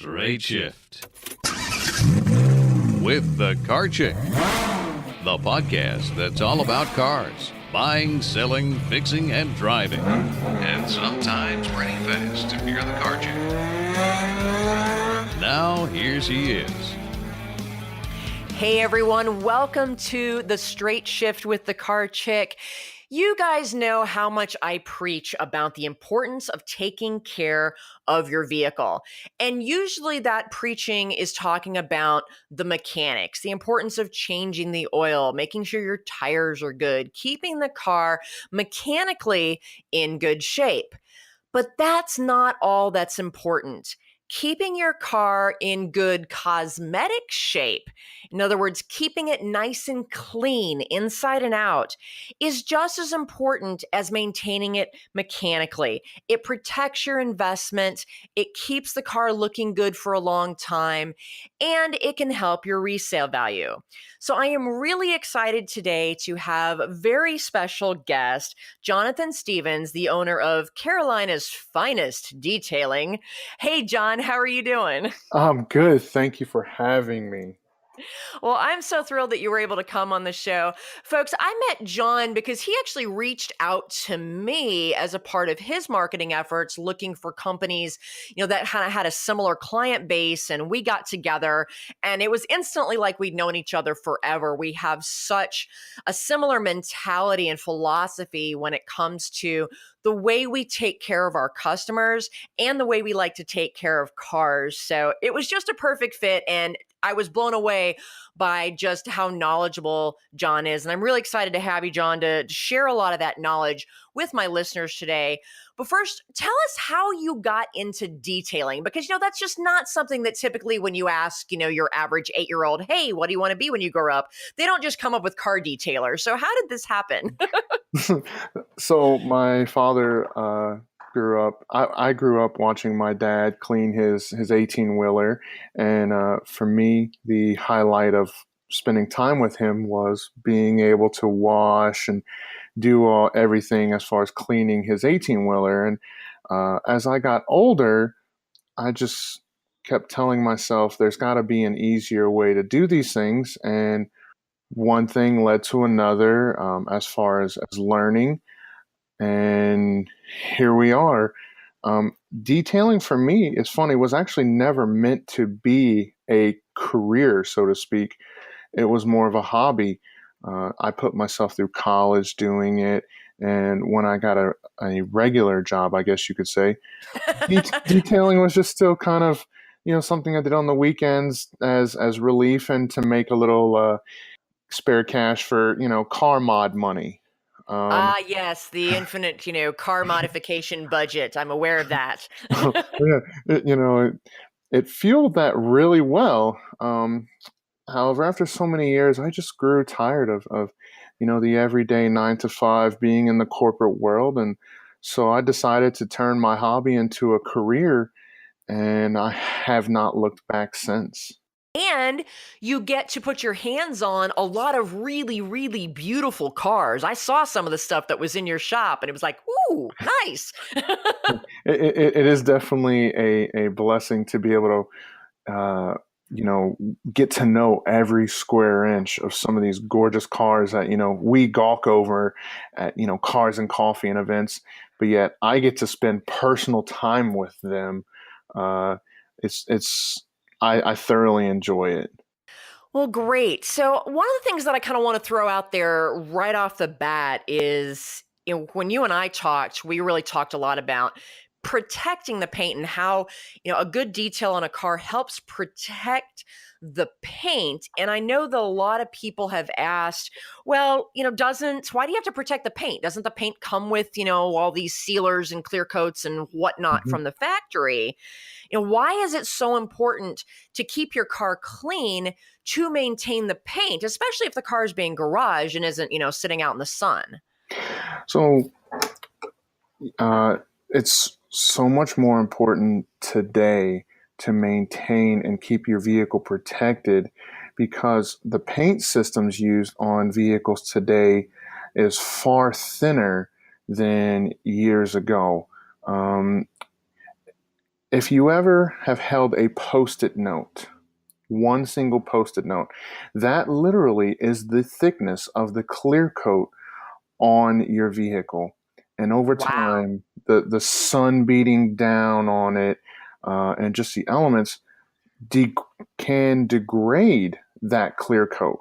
Straight Shift with the Car Chick, the podcast that's all about cars, buying, selling, fixing, and driving, and sometimes renting fast if you're the car chick. Now, here she is. Hey everyone, welcome to the Straight Shift with the Car Chick. You guys know how much I preach about the importance of taking care of your vehicle. And usually that preaching is talking about the mechanics, the importance of changing the oil, making sure your tires are good, keeping the car mechanically in good shape. But that's not all that's important. Keeping your car in good cosmetic shape, in other words, keeping it nice and clean inside and out, is just as important as maintaining it mechanically. It protects your investment, it keeps the car looking good for a long time, and it can help your resale value. So I am really excited today to have a very special guest, Johnathon Stevens, the owner of Carolina's Finest Detailing. Hey, John, how are you doing? I'm good. Thank you for having me. Well, I'm so thrilled that you were able to come on the show. Folks, I met John because he actually reached out to me as a part of his marketing efforts, looking for companies, that kind of had a similar client base. And we got together and it was instantly like we'd known each other forever. We have such a similar mentality and philosophy when it comes to the way we take care of our customers and the way we like to take care of cars. So it was just a perfect fit. And I was blown away by just how knowledgeable John is. And I'm really excited to have you, John, to share a lot of that knowledge with my listeners today. But first, tell us how you got into detailing, because, that's just not something that typically when you ask, your average 8-year-old, hey, what do you want to be when you grow up? They don't just come up with car detailers. So how did this happen? So my father I grew up watching my dad clean his 18-wheeler. And for me, the highlight of spending time with him was being able to wash and do everything as far as cleaning his 18-wheeler. And as I got older, I just kept telling myself there's got to be an easier way to do these things. And one thing led to another as far as learning. And here we are. Detailing for me, it's funny, was actually never meant to be a career, so to speak. It was more of a hobby. I put myself through college doing it. And when I got a regular job, I guess you could say, detailing was just still kind of, something I did on the weekends as relief and to make a little spare cash for, car mod money. Yes, the infinite, car modification budget. I'm aware of that. Yeah, it fueled that really well. However, after so many years, I just grew tired of the everyday 9 to 5 being in the corporate world. And so I decided to turn my hobby into a career, and I have not looked back since. And you get to put your hands on a lot of really, really beautiful cars. I saw some of the stuff that was in your shop and it was like, ooh, nice. It is definitely a blessing to be able to, get to know every square inch of some of these gorgeous cars that, we gawk over at, Cars and Coffee and events, but yet I get to spend personal time with them. I thoroughly enjoy it. Well, great. So one of the things that I kind of want to throw out there right off the bat is, when you and I talked, we really talked a lot about protecting the paint and how, a good detail on a car helps protect the paint. And I know that a lot of people have asked, well, why do you have to protect the paint? Doesn't the paint come with, all these sealers and clear coats and whatnot from the factory? Why is it so important to keep your car clean to maintain the paint, especially if the car is being garaged and isn't, sitting out in the sun? So it's so much more important today to maintain and keep your vehicle protected, because the paint systems used on vehicles today is far thinner than years ago. If you ever have held a post-it note, one single post-it note, that literally is the thickness of the clear coat on your vehicle. And over Wow. time, the sun beating down on it, and just the elements can degrade that clear coat.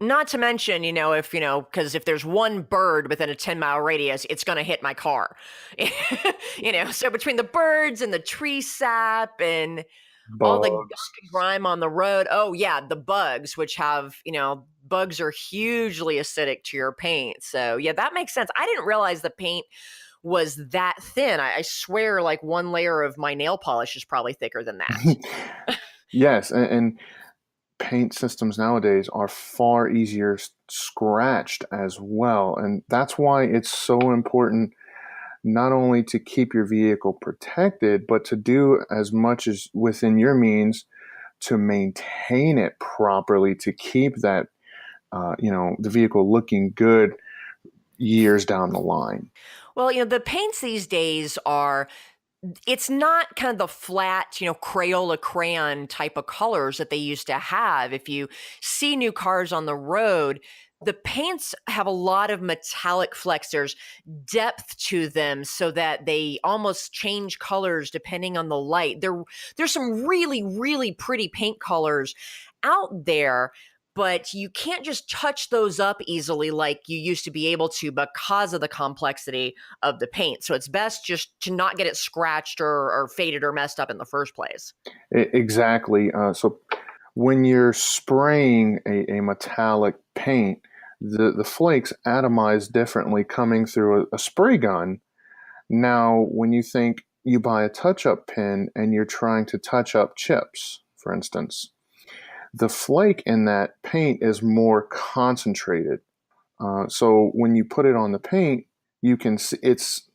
Not to mention, if, because if there's one bird within a 10-mile radius, it's going to hit my car. So between the birds and the tree sap and all the gunk Bugs. and grime on the road. Oh, yeah, the bugs, which have, bugs are hugely acidic to your paint. So, yeah, that makes sense. I didn't realize the paint was that thin. I swear, like one layer of my nail polish is probably thicker than that. Yes, and paint systems nowadays are far easier scratched as well. And that's why it's so important not only to keep your vehicle protected, but to do as much as within your means to maintain it properly, to keep that, the vehicle looking good years down the line. Well, the paints these days it's not kind of the flat, Crayola crayon type of colors that they used to have. If you see new cars on the road, the paints have a lot of metallic flecks. There's depth to them so that they almost change colors depending on the light. There's some really, really pretty paint colors out there, but you can't just touch those up easily like you used to be able to because of the complexity of the paint. So it's best just to not get it scratched or faded or messed up in the first place. Exactly. So when you're spraying a metallic paint, the flakes atomize differently coming through a spray gun. Now, when you buy a touch-up pen and you're trying to touch up chips, for instance, the flake in that paint is more concentrated. So when you put it on the paint, you can see it's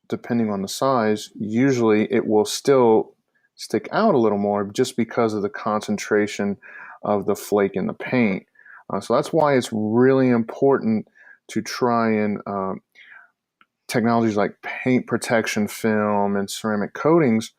depending on the size. Usually, it will still stick out a little more just because of the concentration of the flake in the paint. So that's why it's really important to try and technologies like paint protection film and ceramic coatings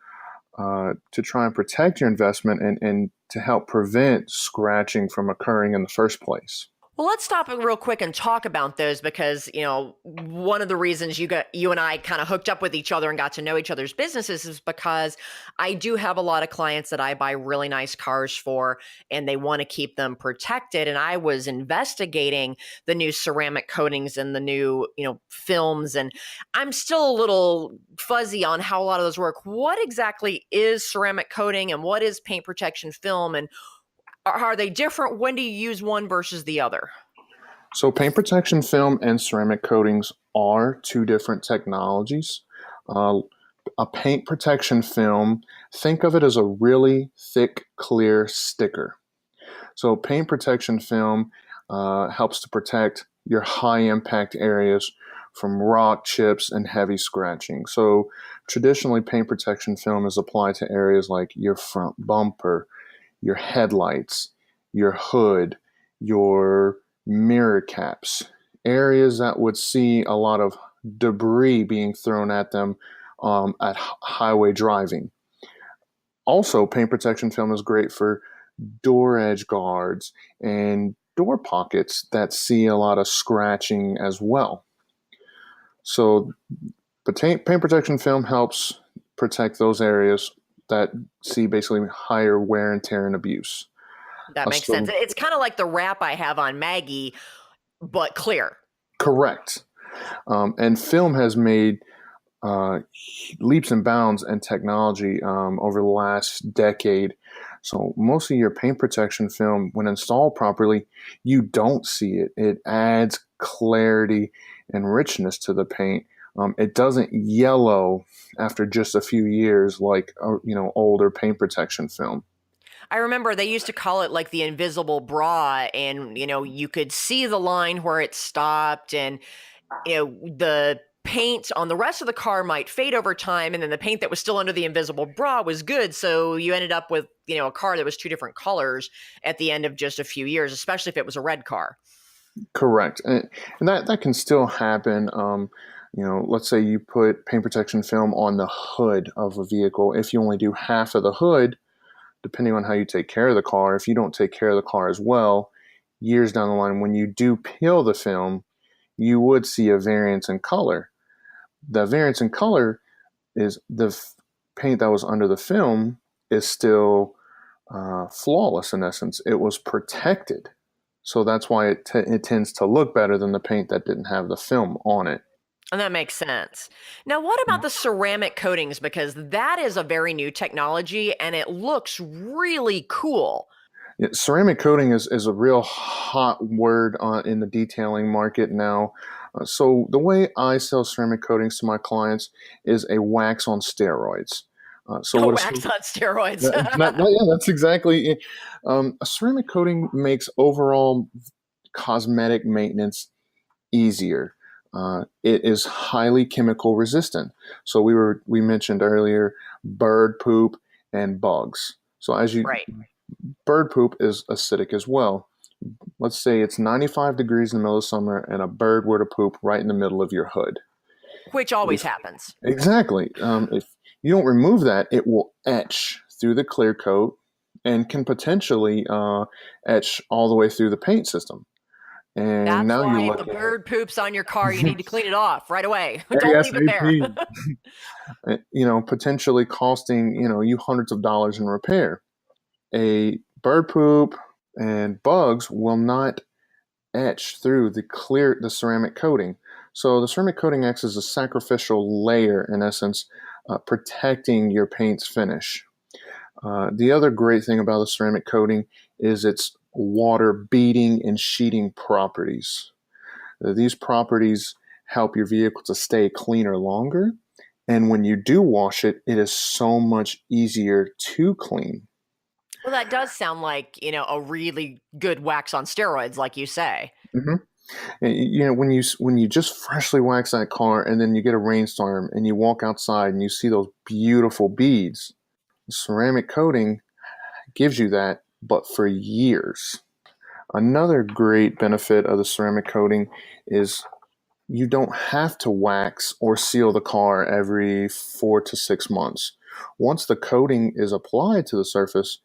to try and protect your investment and to help prevent scratching from occurring in the first place. Well, let's stop it real quick and talk about those because, one of the reasons you and I kind of hooked up with each other and got to know each other's businesses is because I do have a lot of clients that I buy really nice cars for and they want to keep them protected. And I was investigating the new ceramic coatings and the new, films, and I'm still a little fuzzy on how a lot of those work. What exactly is ceramic coating and what is paint protection film, and are they different? When do you use one versus the other? So, paint protection film and ceramic coatings are two different technologies. Uh, a paint protection film, think of it as a really thick, clear sticker. So, paint protection film helps to protect your high impact areas from rock chips and heavy scratching. So, traditionally, paint protection film is applied to areas like your front bumper, your headlights, your hood, your mirror caps, areas that would see a lot of debris being thrown at them at highway driving. Also, paint protection film is great for door edge guards and door pockets that see a lot of scratching as well. So, paint protection film helps protect those areas that see basically higher wear and tear and abuse. That makes sense. So, It's kind of like the wrap I have on Maggie, but clear. correct. And film has made uh, leaps and bounds in technology over the last decade. So most of your paint protection film, when installed properly, you don't see it. It adds clarity and richness to the paint. It doesn't yellow after just a few years like older paint protection film. I remember they used to call it like the invisible bra, and you could see the line where it stopped, and the paint on the rest of the car might fade over time, and then the paint that was still under the invisible bra was good. So you ended up with a car that was two different colors at the end of just a few years, especially if it was a red car. Correct, and that can still happen. Let's say you put paint protection film on the hood of a vehicle. If you only do half of the hood, depending on how you take care of the car, if you don't take care of the car as well, years down the line, when you do peel the film, you would see a variance in color. The variance in color is the paint that was under the film is still flawless in essence. It was protected. So that's why it tends to look better than the paint that didn't have the film on it. And that makes sense. Now, what about the ceramic coatings? Because that is a very new technology and it looks really cool. Yeah, ceramic coating is a real hot word in the detailing market now. So the way I sell ceramic coatings to my clients is a wax on steroids. Wax on steroids. Yeah, that's exactly it. A ceramic coating makes overall cosmetic maintenance easier. It is highly chemical resistant. So we mentioned earlier bird poop and bugs. So right. Bird poop is acidic as well. Let's say it's 95 degrees in the middle of summer and a bird were to poop right in the middle of your hood. Which always happens. Exactly. If you don't remove that, it will etch through the clear coat and can potentially etch all the way through the paint system. And that's now why you're if the bird poops on your car, you need to clean it off right away. Don't leave it there. Potentially costing, you hundreds of dollars in repair. A bird poop and bugs will not etch through the ceramic coating. So the ceramic coating acts as a sacrificial layer, in essence, protecting your paint's finish. The other great thing about the ceramic coating is its water beading and sheeting properties. These properties help your vehicle to stay cleaner longer. And when you do wash it, it is so much easier to clean. Well, that does sound like, a really good wax on steroids, like you say. Mm-hmm. When you just freshly wax that car and then you get a rainstorm and you walk outside and you see those beautiful beads, the ceramic coating gives you that, but for years. Another great benefit of the ceramic coating is you don't have to wax or seal the car every 4 to 6 months. Once the coating is applied to the surface,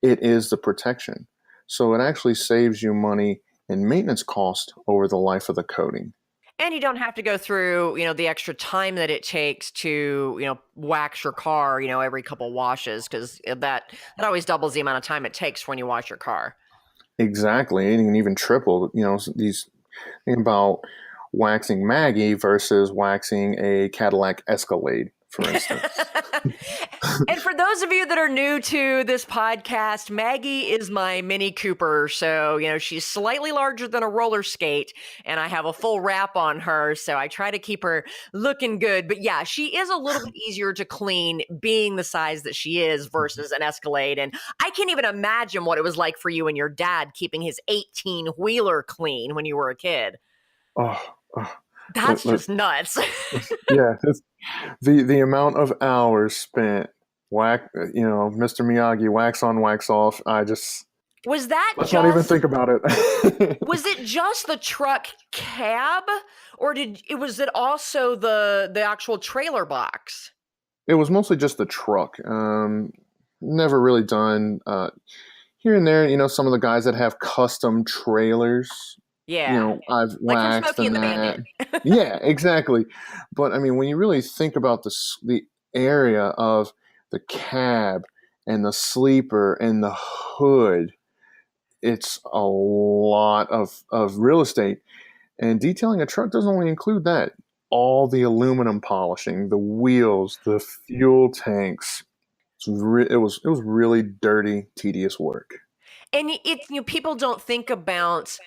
it is the protection. So it actually saves you money in maintenance cost over the life of the coating. And you don't have to go through, the extra time that it takes to, wax your car, every couple washes, because that always doubles the amount of time it takes when you wash your car. Exactly. And even triple, think about waxing Maggie versus waxing a Cadillac Escalade, for instance. And for those of you that are new to this podcast, Maggie is my Mini Cooper. So, she's slightly larger than a roller skate and I have a full wrap on her. So I try to keep her looking good. But yeah, she is a little bit easier to clean being the size that she is versus an Escalade. And I can't even imagine what it was like for you and your dad keeping his 18-wheeler clean when you were a kid. That's just nuts. Yeah, the amount of hours spent Mr. Miyagi, wax on, wax off. Let's not even think about it. Was it just the truck cab, or was it also the actual trailer box? It was mostly just the truck. Never really done here and there. Some of the guys that have custom trailers. Yeah. I've waxed and that. Yeah, exactly. But when you really think about the area of the cab and the sleeper and the hood, it's a lot of real estate. And detailing a truck doesn't only include that. All the aluminum polishing, the wheels, the fuel tanks. It was really dirty, tedious work. And people don't think about.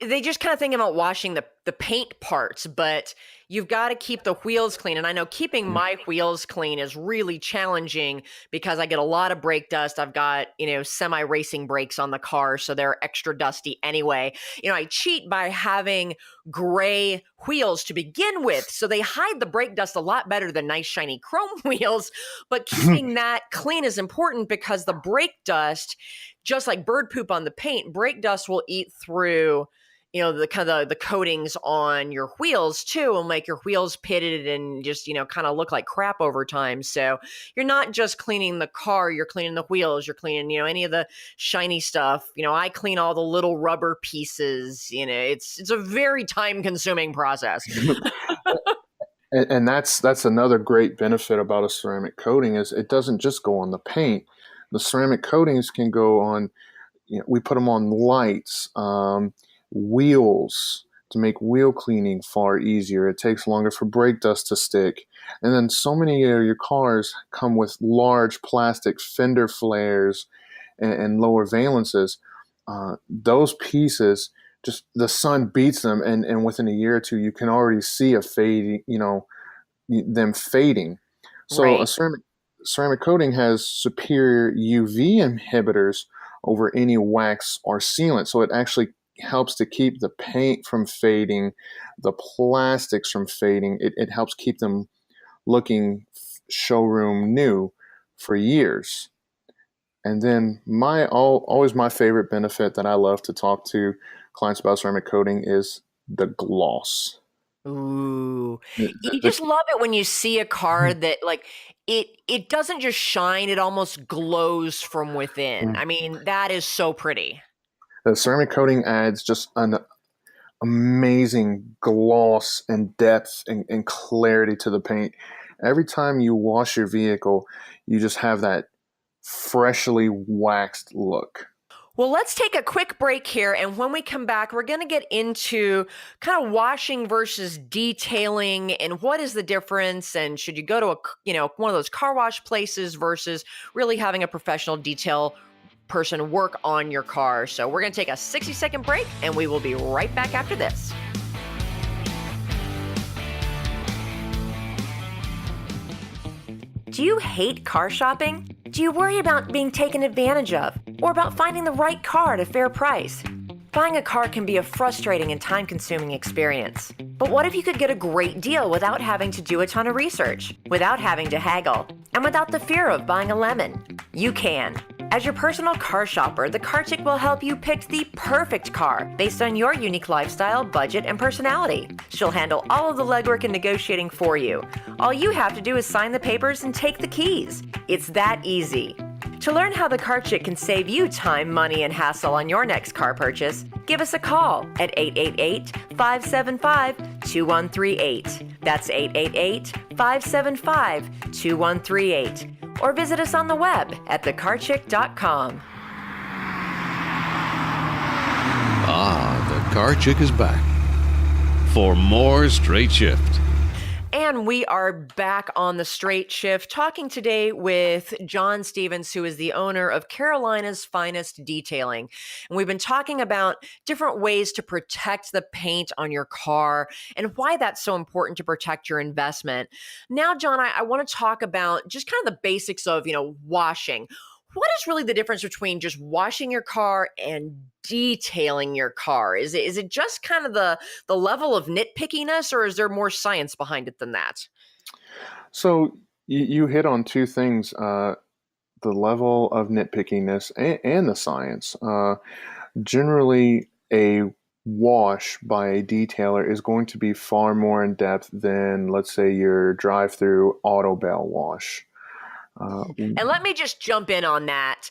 They just kind of think about washing the paint parts, but you've got to keep the wheels clean. And I know keeping my wheels clean is really challenging because I get a lot of brake dust. I've got, semi-racing brakes on the car, so they're extra dusty anyway. I cheat by having gray wheels to begin with, so they hide the brake dust a lot better than nice shiny chrome wheels. But keeping that clean is important because the brake dust, just like bird poop on the paint, brake dust will eat through the kind of the coatings on your wheels too will make your wheels pitted and just, kind of look like crap over time. So you're not just cleaning the car, you're cleaning the wheels, you're cleaning, any of the shiny stuff. I clean all the little rubber pieces. It's a very time consuming process. And that's another great benefit about a ceramic coating is it doesn't just go on the paint. The ceramic coatings can go on, we put them on lights, wheels to make wheel cleaning far easier. It takes longer for brake dust to stick. And then so many of your cars come with large plastic fender flares and lower valences. Those pieces, just the sun beats them, and within a year or two, you can already see a fade, them fading. So Right. a ceramic coating has superior UV inhibitors over any wax or sealant. So it actually helps to keep the paint from fading, the plastics from fading. It helps keep them looking showroom new for years. And then always my favorite benefit that I love to talk to clients about ceramic coating is the gloss. Ooh, you The, just love it when you see a car that it doesn't just shine, it almost glows from within. I mean, that is so pretty. the ceramic coating adds just an amazing gloss and depth and clarity to the paint. Every time you wash your vehicle, you just have that freshly waxed look. Well, let's take a quick break here. And when we come back, we're going to get into kind of washing versus detailing and what is the difference. And should you go to one of those car wash places versus really having a professional detail person work on your car. So we're going to take a 60-second break and we will be right back after this. Do you hate car shopping? Do you worry about being taken advantage of or about finding the right car at a fair price? Buying a car can be a frustrating and time-consuming experience. But what if you could get a great deal without having to do a ton of research, without having to haggle, and without the fear of buying a lemon? You can. As your personal car shopper, the Car Chick will help you pick the perfect car based on your unique lifestyle, budget, and personality. She'll handle all of the legwork and negotiating for you. All you have to do is sign the papers and take the keys. It's that easy. To learn how the Car Chick can save you time, money, and hassle on your next car purchase, give us a call at 888-575-2138. That's 888-575-2138. Or visit us on the web at thecarchick.com. The Car Chick is back for more Straight Shift. And we are back on the Straight Shift, talking today with John Stevens, who is the owner of Carolina's Finest Detailing. And we've been talking about different ways to protect the paint on your car and why that's so important to protect your investment. Now, John, I want to talk about just kind of the basics of, washing. What is really the difference between just washing your car and detailing your car? Is it just kind of the level of nitpickiness, or is there more science behind it than that? So you hit on two things, the level of nitpickiness and the science. Generally, a wash by a detailer is going to be far more in depth than, let's say, your drive-through auto bell wash. And let me just jump in on that.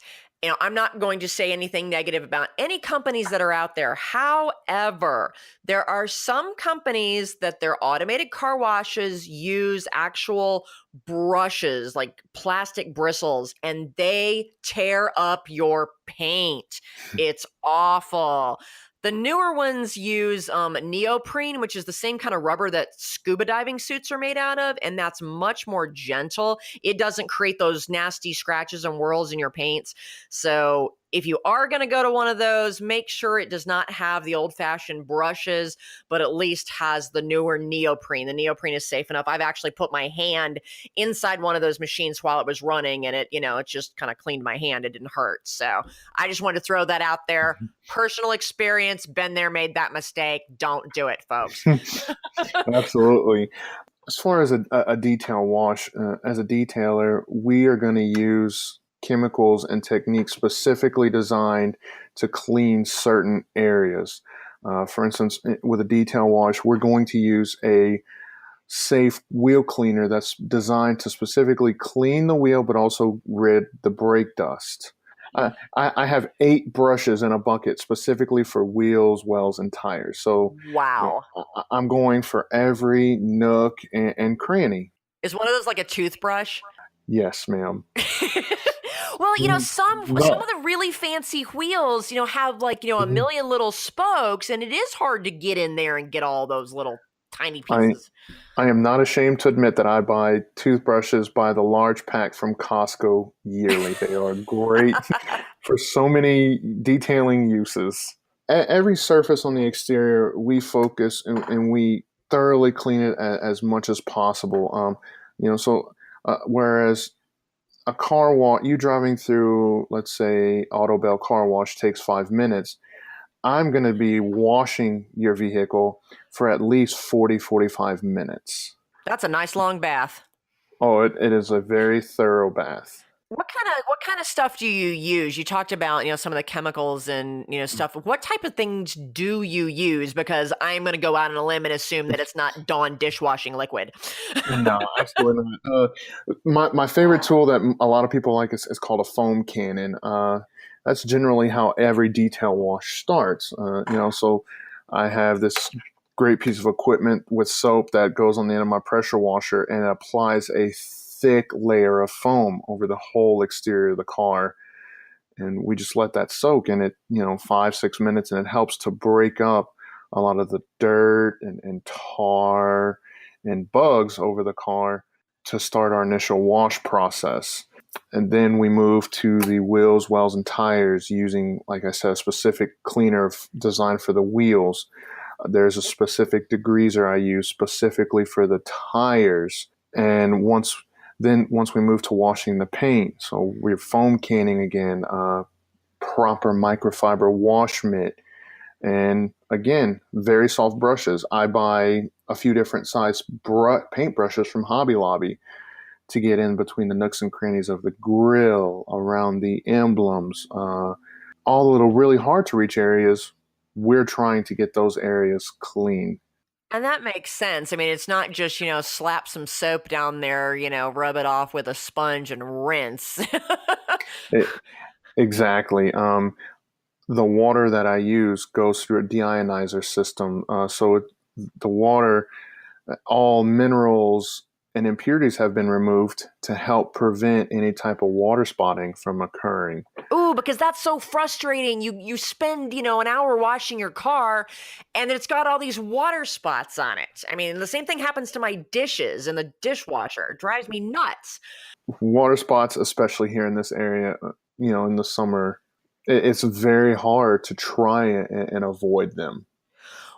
I'm not going to say anything negative about any companies that are out there. However, there are some companies that their automated car washes use actual brushes, like plastic bristles, and they tear up your paint. It's awful. The newer ones use neoprene, which is the same kind of rubber that scuba diving suits are made out of, and that's much more gentle. It doesn't create those nasty scratches and whirls in your paints. So if you are going to go to one of those, make sure it does not have the old-fashioned brushes, but at least has the newer neoprene. The neoprene is safe enough. I've actually put my hand inside one of those machines while it was running, and it just kind of cleaned my hand. It didn't hurt. So I just wanted to throw that out there. Personal experience, been there, made that mistake. Don't do it, folks. Absolutely. As far as a detail wash, as a detailer, we are going to use chemicals and techniques specifically designed to clean certain areas. For instance, with a detail wash, we're going to use a safe wheel cleaner that's designed to specifically clean the wheel, but also rid the brake dust. I have 8 brushes in a bucket specifically for wheels, wells, and tires. So Wow. I'm going for every nook and cranny. Is one of those like a toothbrush? Yes, ma'am. Well, some No. of the really fancy wheels, have like, a Mhm. million little spokes, and it is hard to get in there and get all those little tiny I pieces. I am not ashamed to admit that I buy toothbrushes by the large pack from Costco yearly. They are great for so many detailing uses. Every surface on the exterior, we focus and we thoroughly clean it as much as possible. Whereas a car wash, you driving through, let's say, Auto Bell car wash takes 5 minutes. I'm going to be washing your vehicle for at least 40-45 minutes. That's a nice long bath. Oh, it is a very thorough bath. What kind of stuff do you use? You talked about, some of the chemicals and, stuff. What type of things do you use? Because I'm going to go out on a limb and assume that it's not Dawn dishwashing liquid. No, absolutely not. My favorite tool that a lot of people like is called a foam cannon. That's generally how every detail wash starts. So I have this great piece of equipment with soap that goes on the end of my pressure washer and it applies a thick layer of foam over the whole exterior of the car. And we just let that soak in it, 5-6 minutes, and it helps to break up a lot of the dirt and tar and bugs over the car to start our initial wash process. And then we move to the wheels, wells, and tires using, like I said, a specific cleaner designed for the wheels. There's a specific degreaser I use specifically for the tires. And once we move to washing the paint, so we're foam canning again, proper microfiber wash mitt, and again, very soft brushes. I buy a few different size paint brushes from Hobby Lobby to get in between the nooks and crannies of the grill, around the emblems, all the little really hard to reach areas. We're trying to get those areas clean. And that makes sense. I mean, it's not just, slap some soap down there, rub it off with a sponge and rinse. It, exactly. The water that I use goes through a Dee Ionizer system. The water, all minerals and impurities have been removed to help prevent any type of water spotting from occurring. Ooh, because that's so frustrating. You spend, an hour washing your car and it's got all these water spots on it. I mean, the same thing happens to my dishes in the dishwasher. It drives me nuts. Water spots, especially here in this area, in the summer, it's very hard to try and avoid them.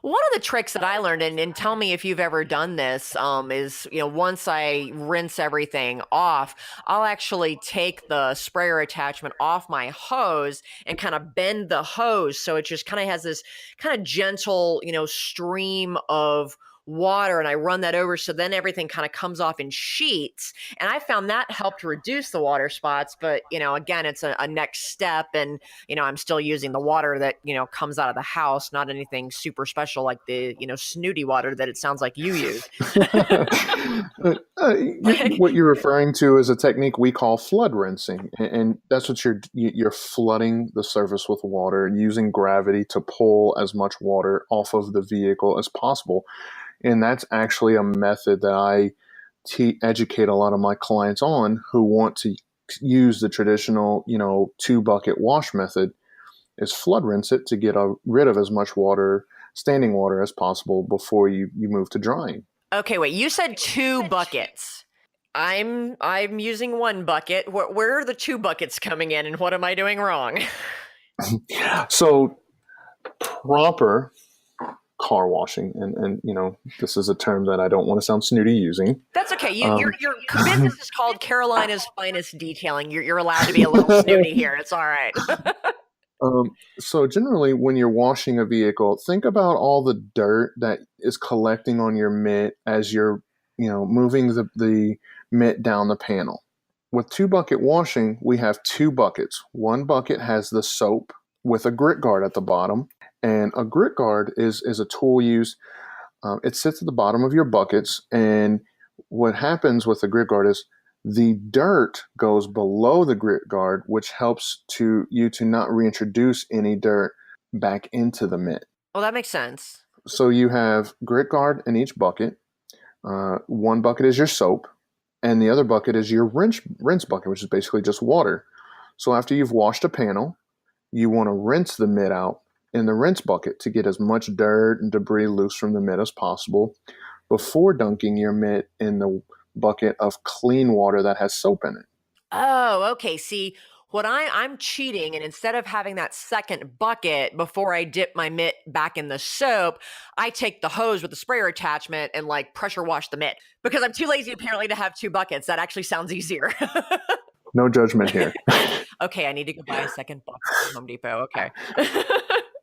One of the tricks that I learned, and tell me if you've ever done this, is, once I rinse everything off, I'll actually take the sprayer attachment off my hose and kind of bend the hose so it just kind of has this kind of gentle, stream of water, and I run that over so then everything kind of comes off in sheets. And I found that helped reduce the water spots. But, again, it's a next step. And, I'm still using the water that, comes out of the house, not anything super special like the, snooty water that it sounds like you use. What you're referring to is a technique we call flood rinsing. And that's what you're flooding the surface with water, using gravity to pull as much water off of the vehicle as possible. And that's actually a method that I educate a lot of my clients on who want to use the traditional, 2-bucket wash method, is flood rinse it to get rid of as much water, standing water, as possible before you move to drying. Okay, wait, you said 2 buckets. I'm using 1 bucket. Where are the 2 buckets coming in and what am I doing wrong? So proper car washing, and this is a term that I don't want to sound snooty using. That's okay. Your business is called Carolina's Finest Detailing. You're allowed to be a little snooty here. It's all right. So generally, when you're washing a vehicle, think about all the dirt that is collecting on your mitt as you're, moving the mitt down the panel. With 2-bucket washing, we have 2 buckets. 1 bucket has the soap with a grit guard at the bottom, And a grit guard is a tool used. It sits at the bottom of your buckets, and what happens with the grit guard is the dirt goes below the grit guard, which helps you to not reintroduce any dirt back into the mitt. Well, that makes sense. So you have grit guard in each bucket. One bucket is your soap, and the other bucket is your rinse bucket, which is basically just water. So after you've washed a panel, you want to rinse the mitt out in the rinse bucket to get as much dirt and debris loose from the mitt as possible before dunking your mitt in the bucket of clean water that has soap in it. Oh, okay. See, what I'm cheating, and instead of having that second bucket before I dip my mitt back in the soap, I take the hose with the sprayer attachment and like pressure wash the mitt because I'm too lazy apparently to have two buckets. That actually sounds easier. No judgment here. Okay, I need to go buy a second bucket from Home Depot. Okay.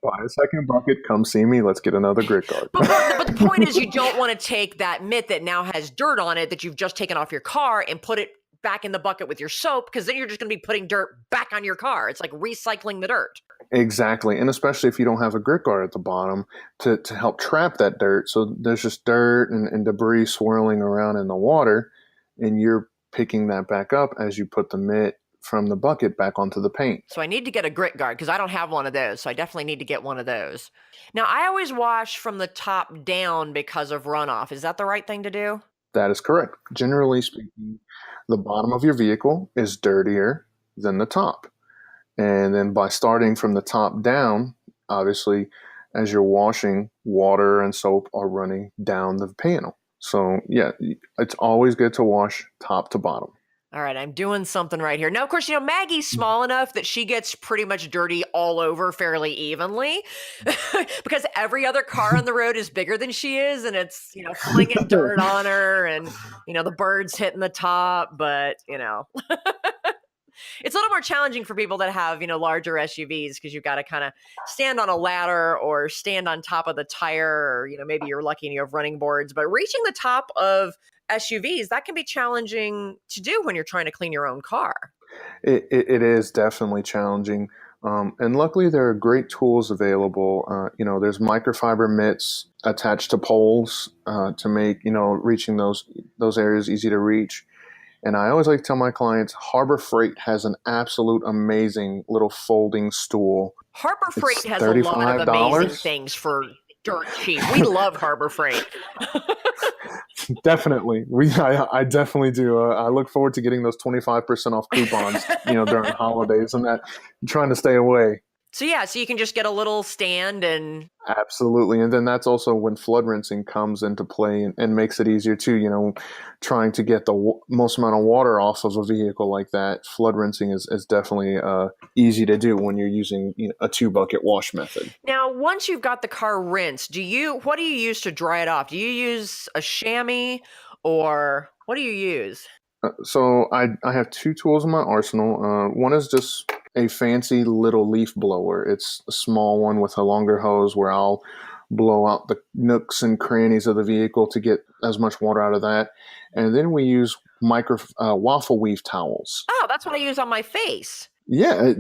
Buy a second bucket, come see me, let's get another grit guard. But the point is you don't want to take that mitt that now has dirt on it that you've just taken off your car and put it back in the bucket with your soap, because then you're just going to be putting dirt back on your car. It's like recycling the dirt. Exactly. And especially if you don't have a grit guard at the bottom to help trap that dirt. So there's just dirt and debris swirling around in the water, and you're picking that back up as you put the mitt from the bucket back onto the paint. So I need to get a grit guard because I don't have one of those. So I definitely need to get one of those. Now, I always wash from the top down because of runoff. Is that the right thing to do? That is correct. Generally speaking, the bottom of your vehicle is dirtier than the top. And then by starting from the top down, obviously, as you're washing, water and soap are running down the panel. So yeah, it's always good to wash top to bottom. All right, I'm doing something right here. Now, of course, Maggie's small enough that she gets pretty much dirty all over fairly evenly because every other car on the road is bigger than she is, and it's, flinging dirt on her and, the birds hitting the top, but, it's a little more challenging for people that have, larger SUVs because you've got to kind of stand on a ladder or stand on top of the tire, or, maybe you're lucky and you have running boards, but reaching the top of SUVs, that can be challenging to do when you're trying to clean your own car. It is definitely challenging. And luckily there are great tools available. There's microfiber mitts attached to poles to make, reaching those areas easy to reach. And I always like to tell my clients, Harbor Freight has an absolute amazing little folding stool. Harbor Freight has a lot of amazing things for dirt cheap. We love Harbor Freight. Definitely. I definitely do. I look forward to getting those 25% off coupons, during holidays and that. I'm trying to stay away. So you can just get a little stand and... Absolutely. And then that's also when flood rinsing comes into play and makes it easier too, trying to get the most amount of water off of a vehicle like that. Flood rinsing is definitely easy to do when you're using a 2-bucket wash method. Now, once you've got the car rinsed, what do you use to dry it off? Do you use a chamois, or what do you use? So I have 2 tools in my arsenal. One is just a fancy little leaf blower. It's a small one with a longer hose where I'll blow out the nooks and crannies of the vehicle to get as much water out of that. And then we use waffle weave towels. Oh, that's what I use on my face. Yeah.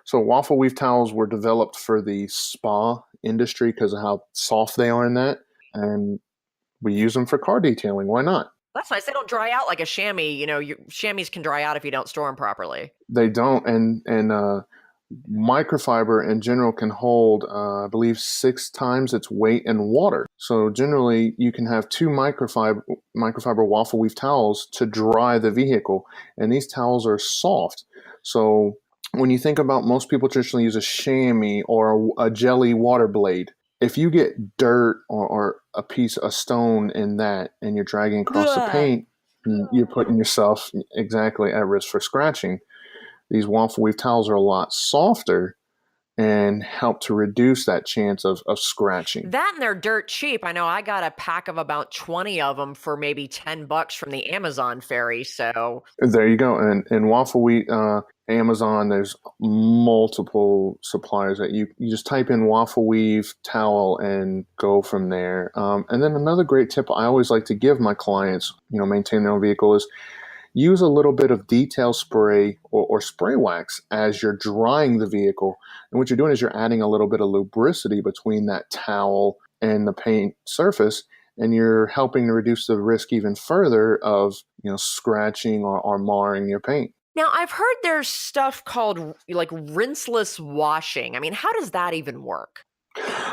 So waffle weave towels were developed for the spa industry because of how soft they are in that. And we use them for car detailing. Why not? That's nice. They don't dry out like a chamois. Chamois can dry out if you don't store them properly. They don't. And microfiber in general can hold, I believe, 6 times its weight in water. So generally, you can have 2 microfiber waffle weave towels to dry the vehicle. And these towels are soft. So when you think about, most people traditionally use a chamois or a jelly water blade. If you get dirt or a stone in that and you're dragging across the paint, you're putting yourself exactly at risk for scratching. These waffle weave towels are a lot softer and help to reduce that chance of scratching. That, and they're dirt cheap. I know I got a pack of about 20 of them for maybe $10 from the Amazon ferry. So there you go. And waffle weave, Amazon, there's multiple suppliers that you just type in waffle weave towel and go from there. And then another great tip I always like to give my clients, maintain their own vehicle, is use a little bit of detail spray or spray wax as you're drying the vehicle. And what you're doing is you're adding a little bit of lubricity between that towel and the paint surface, and you're helping to reduce the risk even further of, scratching or marring your paint. Now, I've heard there's stuff called like rinseless washing. I mean, how does that even work?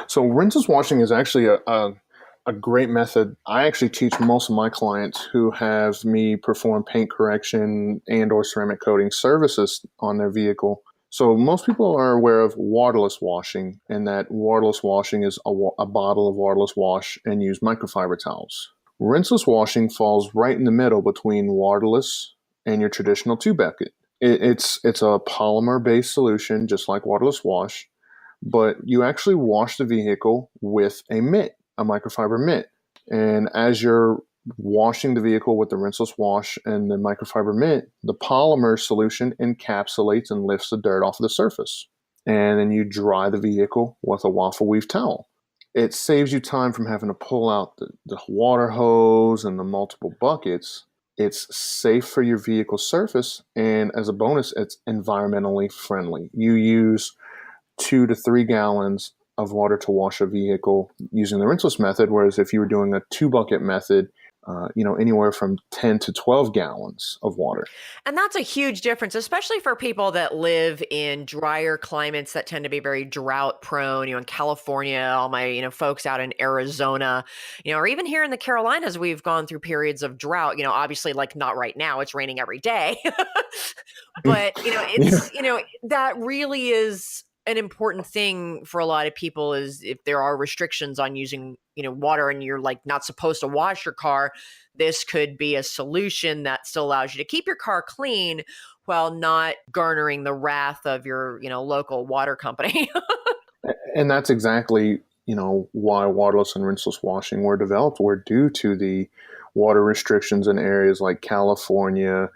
So rinseless washing is actually a great method. I actually teach most of my clients who have me perform paint correction and or ceramic coating services on their vehicle. So most people are aware of waterless washing, and that waterless washing is a bottle of waterless wash and use microfiber towels. Rinseless washing falls right in the middle between waterless and your traditional 2-bucket. It's a polymer-based solution, just like waterless wash, but you actually wash the vehicle with a mitt, a microfiber mitt. And as you're washing the vehicle with the rinseless wash and the microfiber mitt, the polymer solution encapsulates and lifts the dirt off of the surface. And then you dry the vehicle with a waffle weave towel. It saves you time from having to pull out the water hose and the multiple buckets. It's safe for your vehicle surface, and as a bonus, it's environmentally friendly. You use 2 to 3 gallons of water to wash a vehicle using the rinseless method, whereas if you were doing a 2-bucket method, anywhere from 10 to 12 gallons of water. And that's a huge difference, especially for people that live in drier climates that tend to be very drought prone, in California, all my, folks out in Arizona, or even here in the Carolinas, we've gone through periods of drought, obviously like not right now, it's raining every day, but it's, that really is an important thing for a lot of people is if there are restrictions on using, water and you're like not supposed to wash your car, this could be a solution that still allows you to keep your car clean while not garnering the wrath of your, local water company. And that's exactly, why waterless and rinseless washing were developed, were due to the water restrictions in areas like California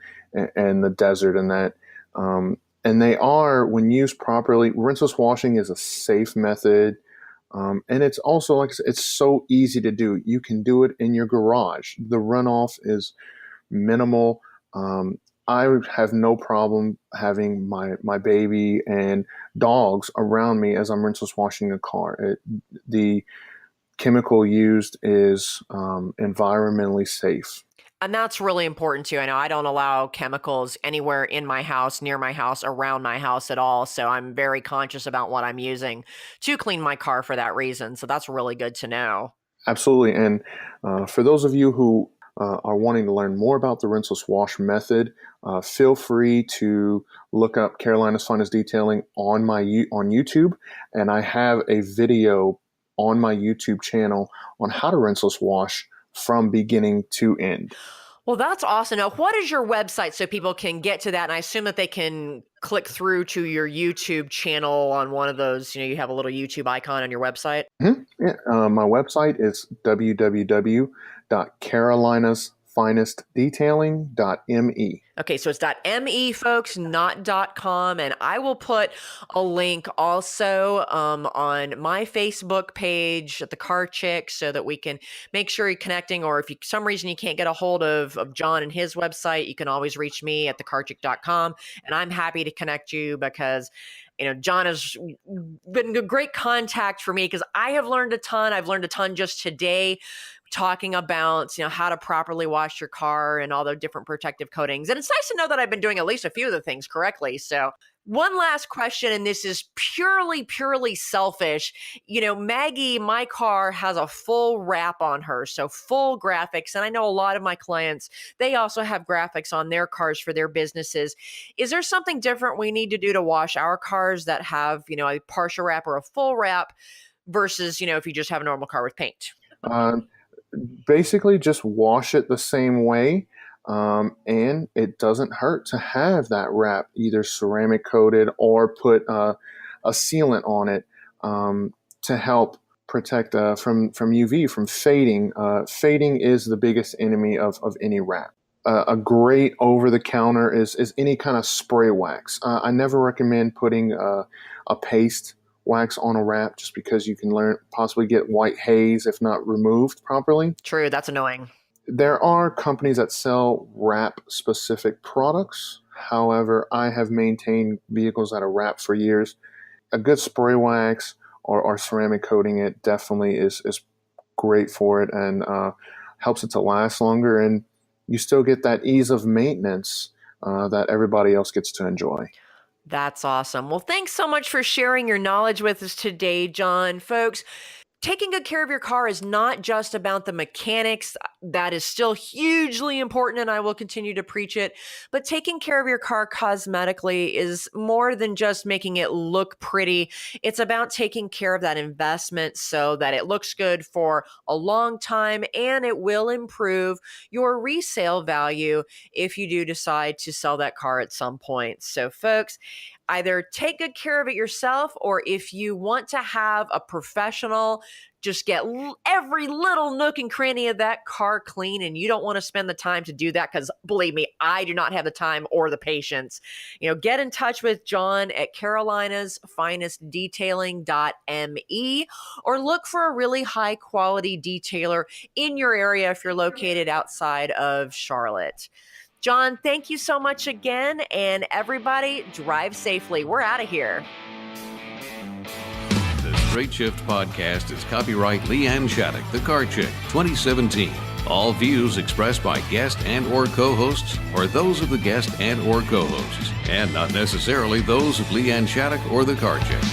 and the desert and that. And they are, when used properly, rinseless washing is a safe method. And it's also, like I said, it's so easy to do. You can do it in your garage. The runoff is minimal. I have no problem having my baby and dogs around me as I'm rinseless washing a car. The chemical used is environmentally safe. And that's really important too. I know I don't allow chemicals anywhere in my house, near my house, around my house at all. So I'm very conscious about what I'm using to clean my car for that reason. So that's really good to know. Absolutely. And for those of you who are wanting to learn more about the rinseless wash method, feel free to look up Carolina's Finest Detailing on YouTube. And I have a video on my YouTube channel on how to rinseless wash from beginning to end. Well, that's awesome. Now, what is your website so people can get to that? And I assume that they can click through to your YouTube channel on one of those, you have a little YouTube icon on your website. Mm-hmm. Yeah. My website is www.carolinasfinestdetailing.me. Okay, so it's .me, folks, not .com, and I will put a link also on my Facebook page at the Car Chick so that we can make sure you're connecting, or if for some reason you can't get a hold of John and his website, you can always reach me at thecarchick.com, and I'm happy to connect you because John has been a great contact for me because I have learned a ton. I've learned a ton just today talking about, how to properly wash your car and all the different protective coatings. And it's nice to know that I've been doing at least a few of the things correctly. So one last question, and this is purely selfish. Maggie, my car has a full wrap on her, so full graphics. And I know a lot of my clients, they also have graphics on their cars for their businesses. Is there something different we need to do to wash our cars that have, a partial wrap or a full wrap versus, if you just have a normal car with paint? Basically, just wash it the same way. And it doesn't hurt to have that wrap either ceramic coated or put a sealant on it to help protect from UV, from fading. Fading is the biggest enemy of any wrap. A great over-the-counter is any kind of spray wax. I never recommend putting a paste wax on a wrap just because you can possibly get white haze if not removed properly. True, that's annoying. There are companies that sell wrap-specific products. However, I have maintained vehicles that are wrapped for years. A good spray wax or ceramic coating it definitely is great for it and helps it to last longer. And you still get that ease of maintenance that everybody else gets to enjoy. That's awesome. Well, thanks so much for sharing your knowledge with us today, John. Folks, taking good care of your car is not just about the mechanics. That is still hugely important, and I will continue to preach it. But taking care of your car cosmetically is more than just making it look pretty. It's about taking care of that investment so that it looks good for a long time, and it will improve your resale value if you do decide to sell that car at some point. So, folks, either take good care of it yourself, or if you want to have a professional just get every little nook and cranny of that car clean, and you don't want to spend the time to do that, because believe me, I do not have the time or the patience, get in touch with John at carolinasfinestdetailing.me, or look for a really high quality detailer in your area if you're located outside of Charlotte. John, thank you so much again, and everybody, drive safely. We're out of here. The Straight Shift Podcast is copyright Leanne Shattuck, The Car Chick, 2017. All views expressed by guest and or co-hosts are those of the guest and or co-hosts, and not necessarily those of Leanne Shattuck or The Car Chick.